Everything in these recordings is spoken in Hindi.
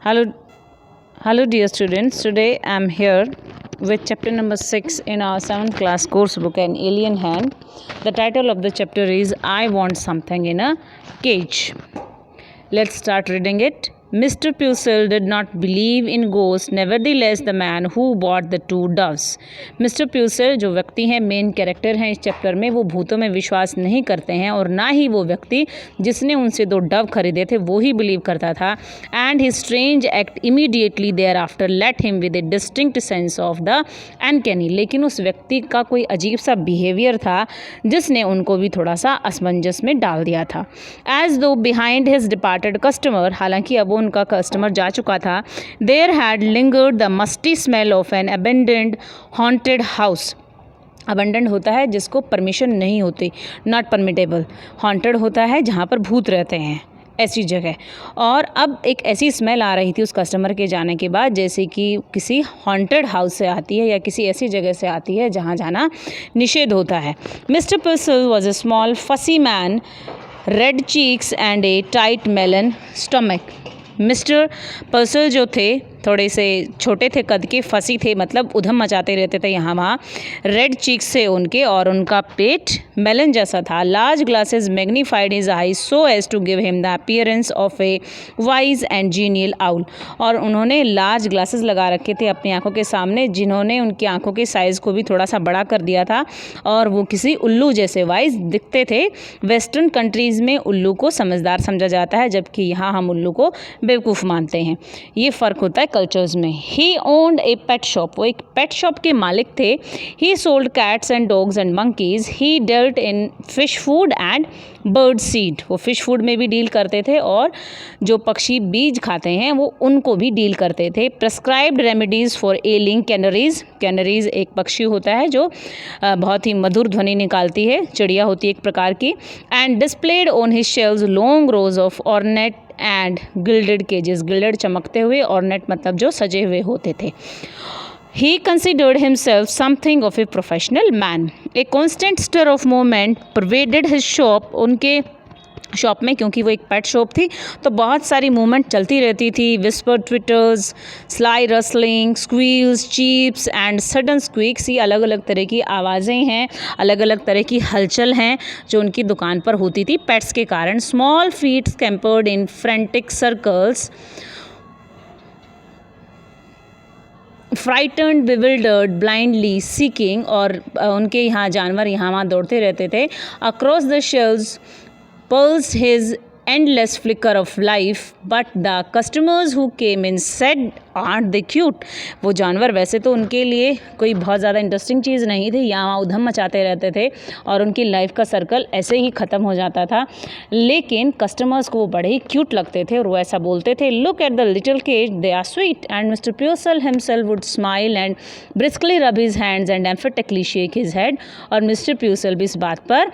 Hello, hello, dear students. Today I'm here with chapter number 6 in our 7th class course book, An Alien Hand. The title of the chapter is I Want Something in a Cage. Let's start reading it. Mr. Pucil did not believe in ghosts, nevertheless the man who bought the two doves. Mr. Pucil जो व्यक्ति हैं, मेन कैरेक्टर हैं इस चैप्टर में, वो भूतों में विश्वास नहीं करते हैं और ना ही वो व्यक्ति जिसने उनसे दो डव खरीदे थे वो ही बिलीव करता था. And his strange act immediately thereafter let him with a distinct sense of the uncanny. लेकिन उस व्यक्ति का कोई अजीब सा बिहेवियर था जिसने उनको भी थोड़ा सा असमंजस में डाल दिया था. एज दो बिहाइंड हिज डिपार्टेड कस्टमर, हालांकि अब उनका कस्टमर जा चुका था, there had lingered the musty smell of an abandoned haunted house. Abandoned होता है जिसको परमिशन नहीं होती, नॉट परमिटेबल. हॉन्टेड होता है जहाँ पर भूत रहते हैं, ऐसी जगह. और अब एक ऐसी स्मेल आ रही थी उस कस्टमर के जाने के बाद जैसे कि किसी हॉन्टेड हाउस से आती है या किसी ऐसी जगह से आती है जहाँ जाना निषेध होता है. Mister Purcell was a small fussy man, red cheeks and a tight melon stomach. Mister Purcell जो थे थोड़े से छोटे थे, कद के, फंसी थे मतलब उधम मचाते रहते थे यहाँ वहाँ. रेड चीक्स से उनके और उनका पेट मेलन जैसा था. Large glasses magnified his eyes so as to give him the appearance of a wise and genial owl. और उन्होंने लार्ज ग्लासेस लगा रखे थे अपनी आंखों के सामने जिन्होंने उनकी आंखों के साइज़ को भी थोड़ा सा बड़ा कर दिया था और वो किसी उल्लू जैसे वाइज दिखते थे. वेस्टर्न कंट्रीज़ में उल्लू को समझदार समझा जाता है जबकि यहाँ हम उल्लू को बेवकूफ़ मानते हैं. ये फ़र्क होता है कल्चर्स में. ही ओन्ड ए पेट शॉप, वो एक पेट शॉप के मालिक थे. ही sold cats and dogs and monkeys. He dealt in fish food and bird seed, वो फिश फूड में भी डील करते थे और जो पक्षी बीज खाते हैं वो उनको भी डील करते थे. Prescribed remedies for ailing canaries. Canaries एक पक्षी होता है जो बहुत ही मधुर ध्वनि निकालती है, चिड़िया होती है एक प्रकार की. And displayed on his shelves long rows of ornate and gilded cages. Gilded चमकते हुए, ऑर्नेट मतलब जो सजे हुए होते थे. He considered himself something of a professional man. A constant stir of movement pervaded his shop. उनके शॉप में, क्योंकि वो एक पेट शॉप थी तो बहुत सारी मूवमेंट चलती रहती थी. Whisper twitters, sly rustling, squeals, cheeps and sudden squeaks. ये अलग अलग तरह की आवाज़ें हैं, अलग अलग तरह की हलचल हैं जो उनकी दुकान पर होती थी पेट्स के कारण. Small feet scampered in frantic circles, frightened, bewildered, blindly seeking. और उनके यहाँ जानवर यहाँ वहाँ दौड़ते रहते थे. Across the shelves pulsed his endless flicker of life, but the customers who came in said, aren't they cute? वो जानवर वैसे तो उनके लिए कोई बहुत ज़्यादा इंटरेस्टिंग चीज़ नहीं थी, यहाँ उधम मचाते रहते थे और उनकी लाइफ का सर्कल ऐसे ही ख़त्म हो जाता था. लेकिन कस्टमर्स को वो बड़े ही क्यूट लगते थे और वो ऐसा बोलते थे, look at the little cage, they are sweet. And mister Pusel himself would smile and briskly rub his hands and emphatically shake his head. और मिस्टर प्यूसल भी इस बात पर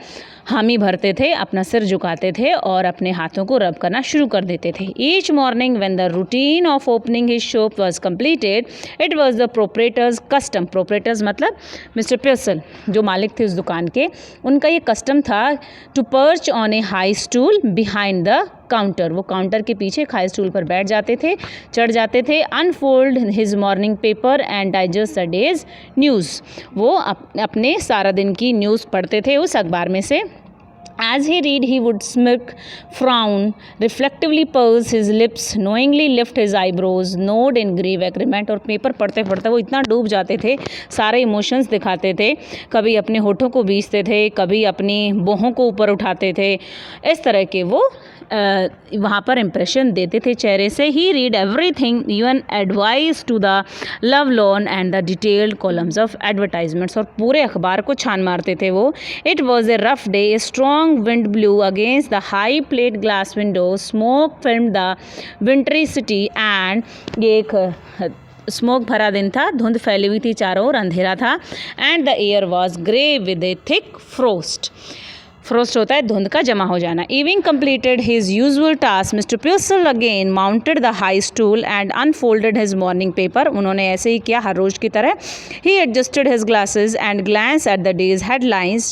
हामी भरते थे, अपना सिर झुकाते थे और अपने हाथों को रब करना शुरू कर देते थे. Each morning when the routine of opening his shop was completed, it was the proprietor's custom. Proprietors मतलब मिस्टर प्यूसल जो मालिक थे उस दुकान के, उनका ये कस्टम था to perch on a high stool behind the counter. वो काउंटर के पीछे एक हाई स्टूल पर बैठ जाते थे, चढ़ जाते थे. Unfold his morning paper and digest the days news. वो अपने सारा दिन की न्यूज़ पढ़ते थे उस अखबार में से. As he read, he would smirk, frown, reflectively purse his lips, knowingly lift his eyebrows, nod in grave agreement. और पेपर पढ़ते पढ़ते वो इतना डूब जाते थे, सारे इमोशंस दिखाते थे. कभी अपने होठों को बीचते थे, कभी अपनी बाहों को ऊपर उठाते थे. इस तरह के वो वहाँ पर इम्प्रेशन देते थे चेहरे से. He read everything, even advice to the love lorn and the detailed columns of advertisements. और पूरे अखबार को छान मारते थे वो. It was a rough day. A strong wind blew against the high plate glass window. Smoke filmed the wintry city and. ये एक स्मोक भरा दिन था, धुंध फैली हुई थी चारों ओर, अंधेरा था. And the air was grey with A thick frost. Frost होता है धुंध का जमा हो जाना. Having completed his usual task, Mr. Pucil again mounted the high stool and unfolded his morning paper. उन्होंने ऐसे ही किया हर रोज की तरह. He adjusted his glasses and glanced at the day's headlines.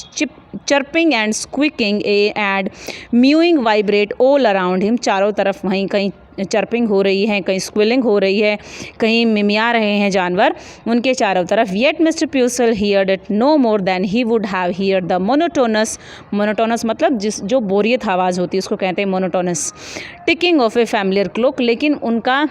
Chirping and squeaking and mewing vibrate all around him. चारों तरफ वहीं कहीं चर्पिंग हो रही है, कहीं स्क्विलिंग हो रही है, कहीं मिमिया रहे हैं जानवर उनके चारों तरफ। Yet mister Pusel heard it no more than he would have hear the monotonous मतलब जो बोरियत आवाज़ होती है उसको कहते हैं monotonous ticking of a familiar clock. लेकिन उनका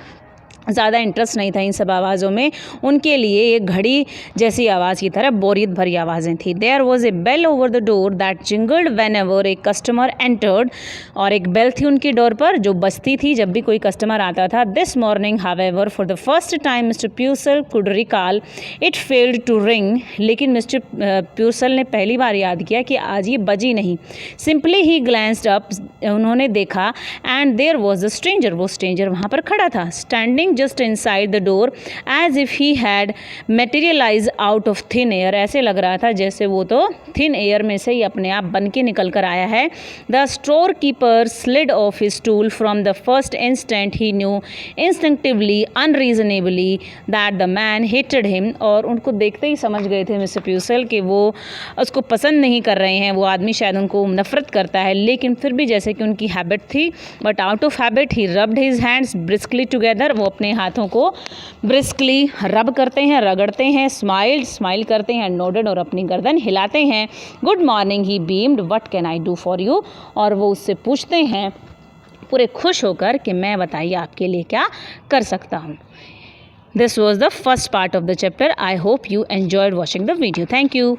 ज़्यादा इंटरेस्ट नहीं था इन सब आवाज़ों में, उनके लिए एक घड़ी जैसी आवाज़ की तरह बोरियत भरी आवाज़ें थी। There was a bell over the door that jingled whenever a customer entered, और एक बेल थी उनकी डोर पर जो बजती थी जब भी कोई कस्टमर आता था। This morning however for the first time mister Pusel could recall it failed to ring, लेकिन मिस्टर प्यूसल ने पहली बार याद किया कि आज ये बजी नहीं। सिंपली ही ग्लैंस्ड अप, उन्होंने देखा, and there was the stranger, वो स्ट्रेंजर वहाँ पर खड़ा था, standing just inside the door as if he had materialized out of thin air, ऐसे लग रहा था जैसे वो तो thin air में से ही अपने आप बन के निकल कर आया है। The storekeeper slid off his stool from the first instant he knew instinctively unreasonably that the man hated him, और उनको देखते ही समझ गए थे मिस्टर प्यूसल कि वो उसको पसंद नहीं कर रहे हैं, वो आदमी शायद उनको नफरत करता है, लेकिन फिर भी जैसे कि उनकी हैबिट थी, but out of habit he rubbed his hands briskly together, वो अपने हाथों को ब्रिस्कली रब करते हैं, रगड़ते हैं, स्माइल करते हैं, नोडेड और अपनी गर्दन हिलाते हैं। Good morning he beamed, what can I do for you, और वो उससे पूछते हैं पूरे खुश होकर कि मैं बताइए आपके लिए क्या कर सकता हूँ। This was the first part of the chapter. I hope you enjoyed watching the video. Thank you.